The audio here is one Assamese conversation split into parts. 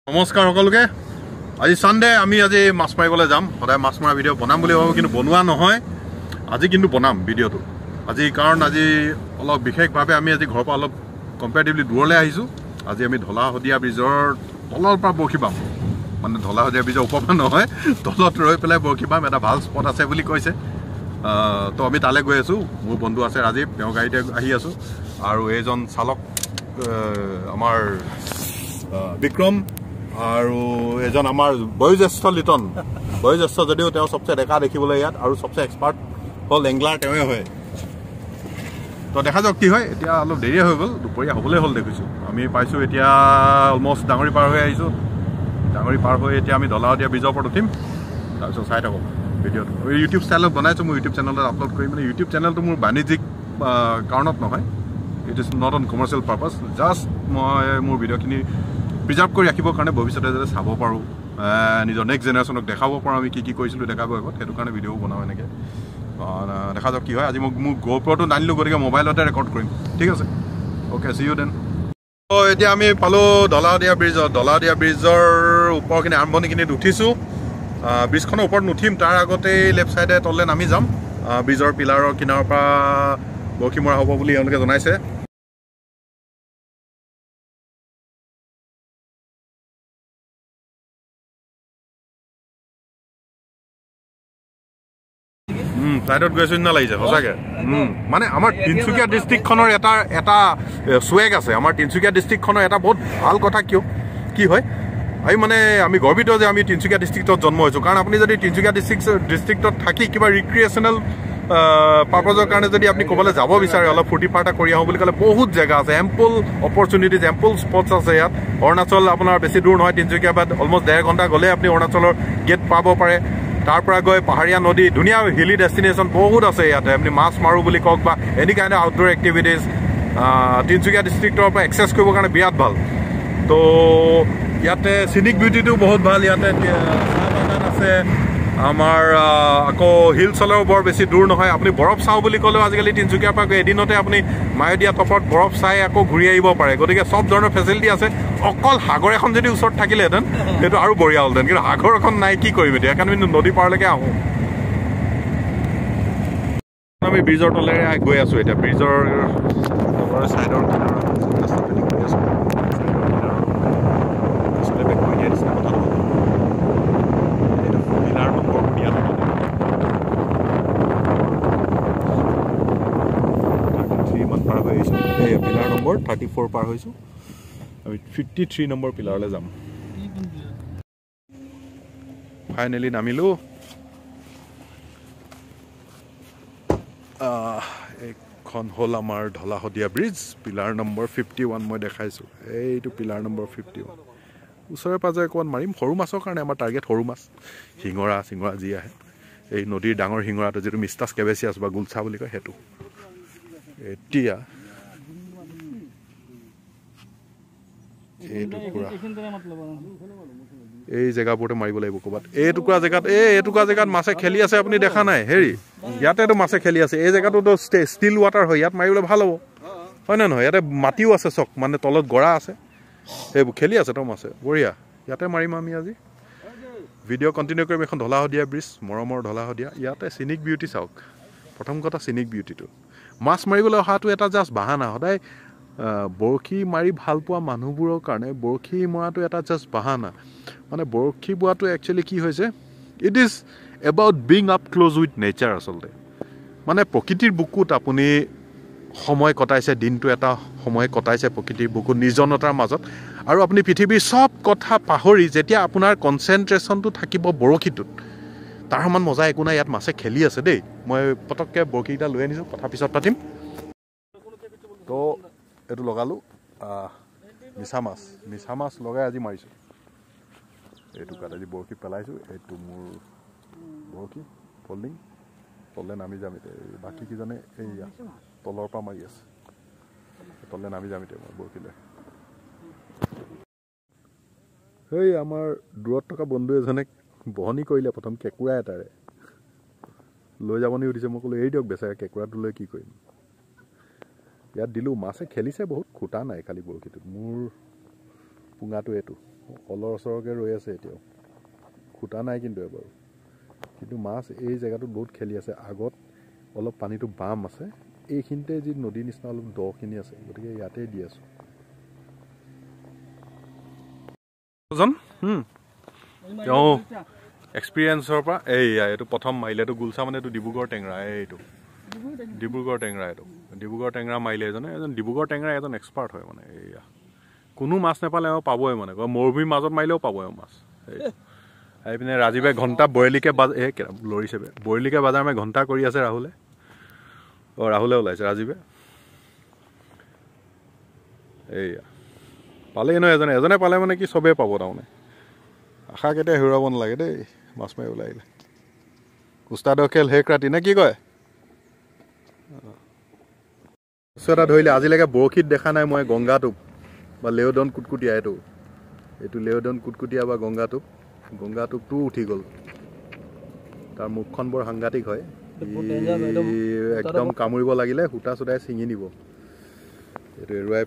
নমস্কাৰ সকলোকে আজি সানডে আমি আজি মাছ মাৰিবলৈ যাম সদায় মাছ মাৰা ভিডিঅ' বনাম বুলি ভাবো কিন্তু বনোৱা নহয় আজি কিন্তু বনাম ভিডিঅ'টো আজি কাৰণ আজি অলপ বিশেষভাৱে আমি আজি ঘৰৰ পৰা অলপ কম্পেৰেটিভলি দূৰলৈ আহিছোঁ আজি আমি ধলাহদীয়া ব্ৰিজৰ তলৰ পৰা বৰশী বাম মানে ধলাহদীয়া ব্ৰিজৰ ওপৰৰ পৰা নহয় তলত ৰৈ পেলাই বৰশী বাম এটা ভাল স্পট আছে বুলি কৈছে তো আমি তালৈ গৈ আছোঁ মোৰ বন্ধু আছে ৰাজীৱ তেওঁ গাড়ীতে আহি আছোঁ আৰু এইজন চালক আমাৰ বিক্ৰম আৰু এজন আমাৰ বয়োজ্যেষ্ঠ লিটন বয়োজ্যেষ্ঠ যদিও তেওঁ সবচে ডেকা দেখিবলৈ ইয়াত আৰু সবচে এক্সপাৰ্ট হ'ল এংলাৰ তেওঁৱে হয় তো দেখা যাওক কি হয় এতিয়া অলপ দেৰি হৈ গ'ল দুপৰীয়া হ'বলৈ হ'ল দেখিছোঁ আমি পাইছোঁ এতিয়া অলমষ্ট ডাঙৰি পাৰ হৈ আহিছোঁ ডাঙৰি পাৰ হৈ এতিয়া আমি ধলাহদীয়া ব্ৰিজৰ ওপৰত উঠিম তাৰপিছত চাই থাকক ভিডিঅ'টো ইউটিউব ষ্টাইলত বনাইছোঁ মোৰ ইউটিউব চেনেলত আপলোড কৰিম মানে ইউটিউব চেনেলটো মোৰ বাণিজ্যিক কাৰণত নহয় it is not on commercial purpose just মই মোৰ ভিডিঅ'খিনি প্ৰিজাৰ্ভ কৰি ৰাখিবৰ কাৰণে ভৱিষ্যতে যাতে চাব পাৰোঁ নিজৰ নেক্সট জেনেৰেশ্যনক দেখাব পাৰোঁ আমি কি কৰিছিলোঁ দেখাব আগত সেইটো কাৰণে ভিডিঅ'ও বনাওঁ এনেকৈ দেখা যাওক কি হয় আজি মোৰ GoProটো নানিলোঁ গতিকে মোবাইলতে ৰেকৰ্ড কৰিম ঠিক আছে অ'কে চি ইউ দেন এতিয়া আমি পালোঁ ধলাহদীয়া ব্ৰিজৰ ওপৰখিনি আৰম্ভণিখিনিত উঠিছোঁ ব্ৰিজখনৰ ওপৰত নুঠিম তাৰ আগতেই লেফ্ট ছাইডে তললৈ নামি যাম ব্ৰিজৰ পিলাৰৰ কিনাৰৰ পৰা বৰশী মৰা হ'ব বুলি এওঁলোকে জনাইছে ফ্লাইটত গৈছোঁ নিচিনা লাগিছে সঁচাকৈ মানে আমাৰ তিনিচুকীয়া ডিষ্ট্ৰিক্টখনৰ এটা চুৱেগ আছে আমাৰ তিনিচুকীয়া ডিষ্ট্ৰিক্টখনৰ এটা বহুত ভাল কথা কি হয় আমি গৰ্বিত যে আমি তিনিচুকীয়া ডিষ্ট্ৰিক্টত জন্ম হৈছোঁ কাৰণ আপুনি যদি তিনিচুকীয়া ডিষ্ট্ৰিক্টত থাকি কিবা ৰিক্ৰিয়েশ্যনেল পাৰ্পজৰ কাৰণে যদি আপুনি ক'বলৈ যাব বিচাৰে অলপ ফূৰ্তি ফাৰ্তা কৰি আহোঁ বুলি ক'লে বহুত জেগা আছে এম্পল অপৰচুনিটিজ এম্পল স্পটছ আছে ইয়াত অৰুণাচল আপোনাৰ বেছি দূৰ নহয় তিনিচুকীয়া বা অলমষ্ট 1.5 ঘণ্টা গ'লে আপুনি অৰুণাচলৰ গেট পাব পাৰে তাৰ পৰা গৈ পাহাৰীয়া নদী ধুনীয়া হিলি ডেষ্টিনেশ্যন বহুত আছে ইয়াতে আপুনি মাছ মাৰোঁ বুলি কওক বা any kind of outdoor activities Tinsukia ডিষ্ট্ৰিক্টৰ পৰা এক্সেছ কৰিবৰ কাৰণে বিৰাট ভাল তো ইয়াতে চিনিক বিউটিটো বহুত ভাল ইয়াতে চাহ বাগান আছে আমাৰ আকৌ হিলছলৈও বৰ বেছি দূৰ নহয় আপুনি বৰফ চাওঁ বুলি ক'লেও আজিকালি তিনিচুকীয়াৰ পৰা এদিনতে আপুনি মায়'দিয়া টপত বৰফ চাই আকৌ ঘূৰি আহিব পাৰে গতিকে চব ধৰণৰ ফেচিলিটি আছে অকল সাগৰ এখন যদি ওচৰত থাকিলেহেঁতেন সেইটো আৰু বঢ়িয়া হ'লহেঁতেন কিন্তু সাগৰ এখন নাই কি কৰিম এতিয়া সেইকাৰণে আমি নদী পাৰলৈকে আহোঁ আমি ব্ৰিজৰ তলেৰে গৈ আছোঁ এতিয়া ব্ৰিজৰ তলৰ ছাইডৰ ৰাস্তাখিনি গৈ আছোঁ পিলাৰ নম্বৰ 34 পাৰ হৈছোঁ আমি 53 নম্বৰ পিলাৰলৈ যাম ফাইনেলি নামিলোঁ এইখন হ'ল আমাৰ ধলাহদীয়া ব্ৰিজ পিলাৰ নম্বৰ 51 মই দেখাইছোঁ এইটো পিলাৰ নম্বৰ 51 ওচৰে পাজৰে অকণমান মাৰিম সৰু মাছৰ কাৰণে আমাৰ টাৰ্গেট সৰু মাছ শিঙৰা যি আহে এই নদীৰ ডাঙৰ শিঙৰাটো যিটো মিষ্টাছ কেবেচিয়াছ বা গুলচা বুলি কয় সেইটো এতিয়া এই জেগাবোৰতে মাৰিব লাগিব ক'ৰবাত এই টুকুৰা জেগাত মাছে খেলি আছে আপুনি দেখা নাই হেৰি ইয়াতেতো মাছে খেলি আছে এই জেগাটোতো ষ্টিল ৱাটাৰ হয় ইয়াত মাৰিবলৈ ভাল হ'ব হয় নে নহয় ইয়াতে মাটিও আছে চক মানে তলত গৰা আছে সেইবোৰ খেলি আছে তো মাছে বঢ়িয়া ইয়াতে মাৰিম আমি আজি ভিডিঅ' কণ্টিনিউ কৰিম এখন ধলাহদীয়া ব্ৰিজ মৰমৰ ধলাহদীয়া ইয়াতে চিনিক বিউটি চাওক প্ৰথম কথা চিনিক বিউটিটো মাছ মাৰিবলৈ অহাটো এটা জাষ্ট বাহানা সদায় বৰশী মাৰি ভাল পোৱা মানুহবোৰৰ কাৰণে বৰশী মৰাটো এটা জাষ্ট বাহানা মানে বৰশী বোৱাটো একচুৱেলি কি হৈছে it is about being up close with nature আচলতে মানে প্ৰকৃতিৰ বুকুত আপুনি সময় কটাইছে দিনটো এটা সময় কটাইছে প্ৰকৃতিৰ বুকুত নিৰ্জনতাৰ মাজত আৰু আপুনি পৃথিৱীৰ চব কথা পাহৰি যেতিয়া আপোনাৰ কনচেনট্ৰেশ্যনটো থাকিব বৰশীটোত তাৰ সমান মজা একো নাই ইয়াত মাছে খেলি আছে দেই মই পটককৈ বৰশীকেইটা লৈ আনিছোঁ কথা পিছত পাতিম তো এইটো লগালোঁ মিছা মাছ লগাই আজি মাৰিছোঁ এইটো কাত আজি বৰশী পেলাইছোঁ এইটো মোৰ বৰশী ফল্ডিং তললৈ নামি যাম এতিয়া বাকীকেইজনে এইয়া তলৰ পৰা মাৰি আছে তললৈ নামি যাম এতিয়া মই বৰশীলৈ সেই আমাৰ দূৰত থকা বন্ধু এজনে বহনি কৰিলে প্ৰথম কেঁকুৰা এটাৰে লৈ যাব নি সুধিছে মই ক'লো এই দিয়ক বেচাৰে কেঁকুৰাটো লৈ কি কৰিম ইয়াত দিলোঁ মাছে খেলিছে বহুত খুটা নাই খালি বৰশীটোত মোৰ পুঙাটো এইটো কলৰ ওচৰকে ৰৈ আছে এতিয়াও খুটা নাই কিন্তু এবাৰ কিন্তু মাছ এই জেগাটোত বহুত খেলি আছে আগত অলপ পানীটো বাম আছে এইখিনিতে যি নদীৰ নিচিনা অলপ দখিনি আছে গতিকে ইয়াতে দি আছোঁ তেওঁ এক্সপিৰিয়েঞ্চৰ পৰা এইটো প্ৰথম মাৰিলে এইটো গুলচা মানে এইটো ডিব্ৰুগড় টেঙৰা এইটো ডিব্ৰুগড় টেঙৰা এইটো ডিব্ৰুগড় টেঙৰা মাৰিলে এজন ডিব্ৰুগড় টেঙৰা এজন এক্সপাৰ্ট হয় মানে এয়া কোনো মাছ নাপালে পাবই মানে মৰুভূমিৰ মাজত মাৰিলেও পাবই মাছ আহি পিনে ৰাজীৱে ঘণ্টা বৰেলিকে লৰিছে বৰেলিকে বাজাৰ মাৰি ঘণ্টা কৰি আছে ৰাহুলে ৰাহুলে ওলাইছে ৰাজীৱে এইয়া পালেই নহয় এজনে পালে মানে কি চবেই পাব তাৰমানে আশা কেতিয়া হেৰুৱাব নালাগে দেই মাছ মাৰি ওলাই আহিলে উস্তাদৰ খেল শেষ ৰাতি নে কি কয় এটা ধৰিলে আজিলৈকে বৰশীত দেখা নাই মই গংগাটোপ বা লেউদন কুটকুটীয়া এইটো লেউদন কুটকুটীয়া বা গংগাটোপটো উঠি গ'ল তাৰ মুখখন বৰ সাংঘাতিক হয় একদম কামুৰিব লাগিলে সূতা চুটাই ছিঙি নিব এইটো এৰুৱাই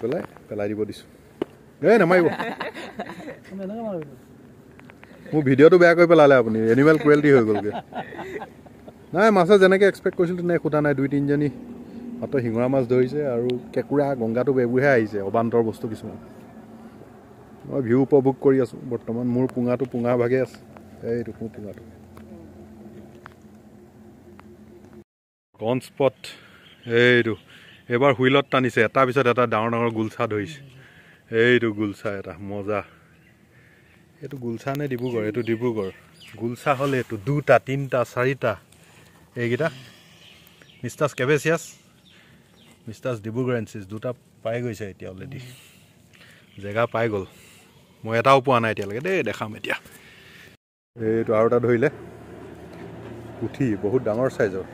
পেলাই দিব দিছোঁ নামাৰিব মোৰ ভিডিঅ'টো বেয়া কৰি পেলালে আপুনি এনিমেল ক্ৰুৱেল্টি হৈ গ'লগৈ নাই মাছে যেনেকৈ এক্সপেক্ট কৰিছিল তেনেকৈ খুটা নাই 2-3জনী মাত্ৰ শিঙৰা মাছ ধৰিছে আৰু কেঁকুৰা গংগাটোপ এইবোৰহে আহিছে অবান্তৰ বস্তু কিছুমান মই ভিউ উপভোগ কৰি আছোঁ বৰ্তমান মোৰ পুঙাটো পুঙা ভাগে আছে এইটো মোৰ পুঙাটো কন স্পট এইটো এইবাৰ হুইলত টানিছে এটাৰ পিছত এটা ডাঙৰ গুলচা ধৰিছে এইটো গুলচা এটা মজা এইটো গুলচা নে ডিব্ৰুগড় এইটো ডিব্ৰুগড় গুলচা হ'লে এইটো 2টা 3টা 4টা এইকেইটা মিষ্টাছ কেভেচিয়াছ মিষ্টাছ ডিব্ৰুগড়েঞ্চিছ 2টা পাই গৈছে এতিয়া অলৰেডি জেগা পাই গ'ল মই এটাও পোৱা নাই এতিয়ালৈকে দেই দেখাম এতিয়া এইটো আৰু এটা ধৰিলে পুঠি বহুত ডাঙৰ চাইজৰ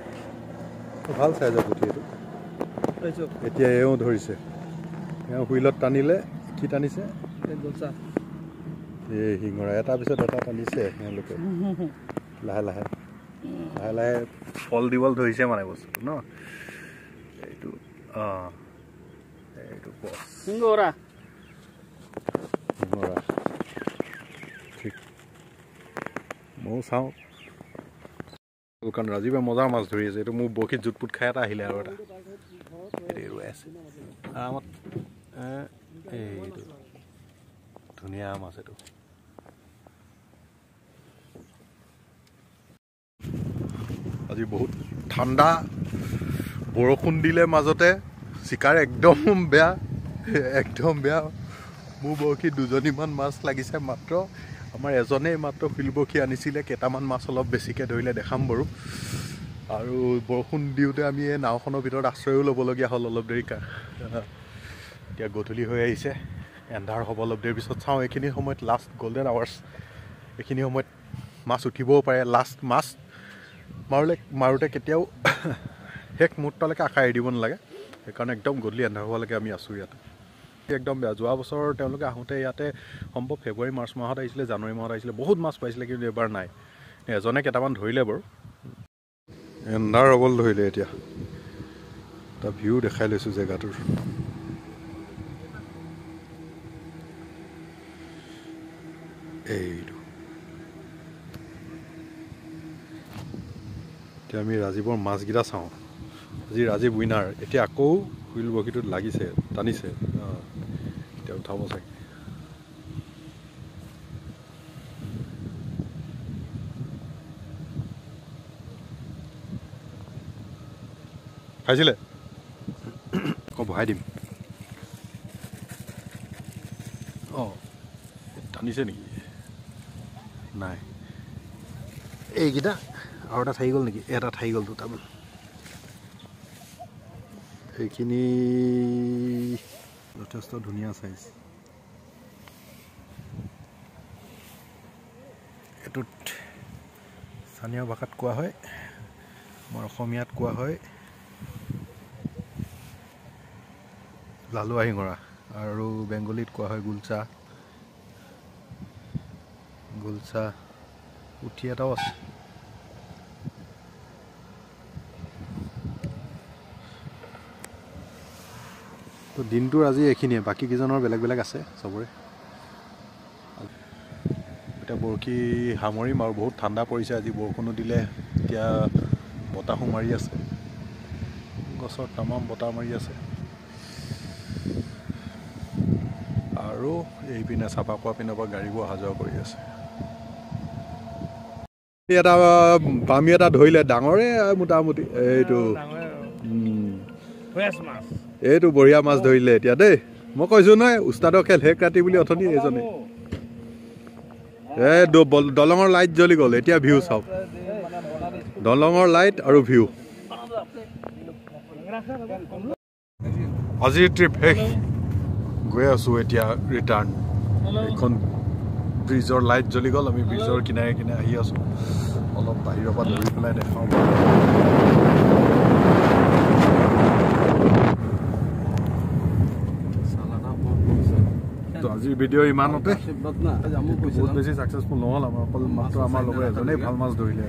ভাল চাইজৰ পুঠি এইটো এতিয়া এওঁ ধৰিছে এওঁ হুইলত টানিলে কি টানিছে এই শিঙৰা এটাৰ পিছত এটা টানিছে তেওঁলোকে লাহে লাহে ফল দিবলৈ ধৰিছে মানে বস্তুটো ন এইটো এইটো শিঙৰা ঠিক ময়ো চাওঁ কাৰণ ৰাজীৱে মজাৰ মাছ ধৰি আছে এইটো মোৰ বৰশীত জুটপুট খাই এটা আহিলে আৰু এটা এইটো ৰৈ আছে আৰামত এইটো ধুনীয়া মাছ এইটো আজি বহুত ঠাণ্ডা বৰষুণ দিলে মাজতে চিকাৰ একদম বেয়া মোৰ বৰশীত 2জনীমান মাছ লাগিছে মাত্ৰ আমাৰ এজনেই মাত্ৰ শিলবৰশী আনিছিলে কেইটামান মাছ অলপ বেছিকৈ ধৰিলে দেখাম বাৰু আৰু বৰষুণ দিওঁতে আমি এই নাওখনৰ ভিতৰত আশ্ৰয়ো ল'বলগীয়া হ'ল অলপ দেৰি এতিয়া গধূলি হৈ আহিছে এন্ধাৰ হ'ব অলপ দেৰি পিছত চাওঁ এইখিনি সময়ত লাষ্ট গল্ডেন আৱাৰ্ছ এইখিনি সময়ত মাছ উঠিবও পাৰে লাষ্ট মাছ মাৰোঁতে কেতিয়াও শেষ মুহূৰ্তলৈকে আশা এৰি দিব নালাগে সেইকাৰণে একদম গধূলি এন্ধাৰ হোৱালৈকে আমি আছোঁ ইয়াতে একদম বেয়া যোৱা বছৰ তেওঁলোকে আহোঁতে ইয়াতে সম্ভৱ ফেব্ৰুৱাৰী মাৰ্চ মাহত আহিছিলে জানুৱাৰী মাহত আহিছিলে বহুত মাছ পাইছিলে কিন্তু এবাৰ নাই এজনে কেইটামান ধৰিলে বাৰু এন্ধাৰ হ'বলৈ ধৰিলে এতিয়া এটা ভিউ দেখাই লৈছোঁ জেগাটোৰ এইটো এতিয়া আমি ৰাজীৱৰ মাছকেইটা চাওঁ আজি ৰাজীৱ উইনাৰ এতিয়া আকৌ হুইল বৰশীটোত লাগিছে টানিছে এতিয়া উঠাব চাগে খাইছিলে আকৌ বহাই দিম টানিছে নেকি নাই এইকেইটা আৰু এটা থাকি গ'ল নেকি এটা থাকি গ'ল দুটামান এইখিনি যথেষ্ট ধুনীয়া চাইজ এইটোত স্থানীয় ভাষাত কোৱা হয় আমাৰ অসমীয়াত কোৱা হয় লালুৱা শিঙৰা আৰু বেংগলীত কোৱা হয় গুলচা উঠি এটাও আছে তো দিনটোৰ আজি এইখিনিয়ে বাকী কেইজনৰ বেলেগ বেলেগ আছে চবৰে বৰশী সামৰিম আৰু বহুত ঠাণ্ডা পৰিছে আজি বৰষুণো দিলে এতিয়া বতাহো মাৰি আছে গছত তামাম বতাহ মাৰি আছে আৰু এইপিনে চাপাখোৱা পিনৰ পৰা গাড়ীবোৰ অহা যোৱা কৰি আছে এটা বামি এটা ধৰিলে ডাঙৰে মোটামুটি এইটো বঢ়িয়া মাছ ধৰিলে এতিয়া দেই মই কৈছো নহয় উস্তাদৰ খেল শেষ ৰাতি বুলি অথনি এইজনে দলঙৰ লাইট জ্বলি গ'ল এতিয়া ভিউ চাওক দলঙৰ লাইট আৰু ভিউ আজিৰ ট্ৰিপ শেষ গৈ আছো এতিয়া ৰিটাৰ্ণ এখন ব্ৰিজৰ লাইট জ্বলি গ'ল আমি ব্ৰিজৰ কিনাৰে কিনাৰে আহি আছো অলপ বাহিৰৰ পৰা ধৰি পেলাই দেখাওঁ আজিৰ ভিডিঅ' ইমানতে বহুত বেছি ছাকচেছফুল নহ'ল আমাৰ অকল মাত্ৰ আমাৰ লগৰ এজনেই ভাল মাছ ধৰিলে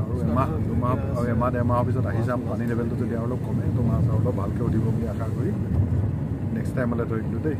আৰু এমাহ দুমাহ আৰু এমাহ ডেৰমাহৰ পিছত আহি যাম পানী লেভেলটো যদি আৰু অলপ কমে তো মাছ আৰু অলপ ভালকৈ উঠিব বুলি আশা কৰি নেক্সট টাইমলৈ ধৰিলোঁ দেই